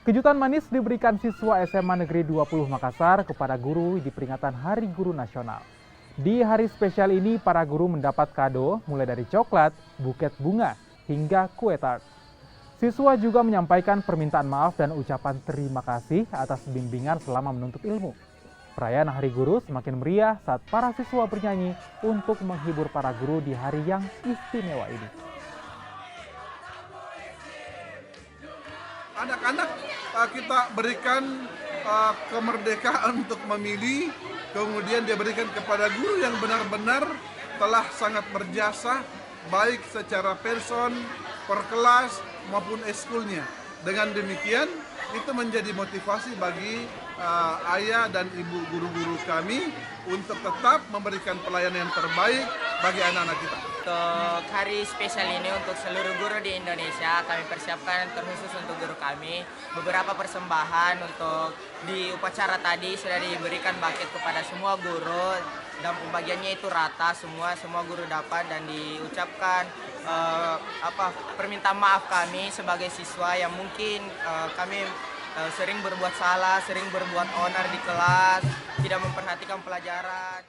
Kejutan manis diberikan siswa SMA Negeri 20 Makassar kepada guru di peringatan Hari Guru Nasional. Di hari spesial ini, para guru mendapat kado mulai dari coklat, buket bunga, hingga kue tart. Siswa juga menyampaikan permintaan maaf dan ucapan terima kasih atas bimbingan selama menuntut ilmu. Perayaan Hari Guru semakin meriah saat para siswa bernyanyi untuk menghibur para guru di hari yang istimewa ini. Anak-anak kita berikan kemerdekaan untuk memilih, kemudian dia berikan kepada guru yang benar-benar telah sangat berjasa, baik secara person, per kelas, maupun eskulnya. Dengan demikian, itu menjadi motivasi bagi ayah dan ibu guru-guru kami untuk tetap memberikan pelayanan yang terbaik bagi anak-anak kita. Untuk hari spesial ini untuk seluruh guru di Indonesia, kami persiapkan terkhusus untuk guru kami beberapa persembahan. Untuk di upacara tadi sudah diberikan buket kepada semua guru dan pembagiannya itu rata, semua guru dapat, dan diucapkan permintaan maaf kami sebagai siswa yang mungkin kami sering berbuat salah, sering berbuat onar di kelas, tidak memperhatikan pelajaran.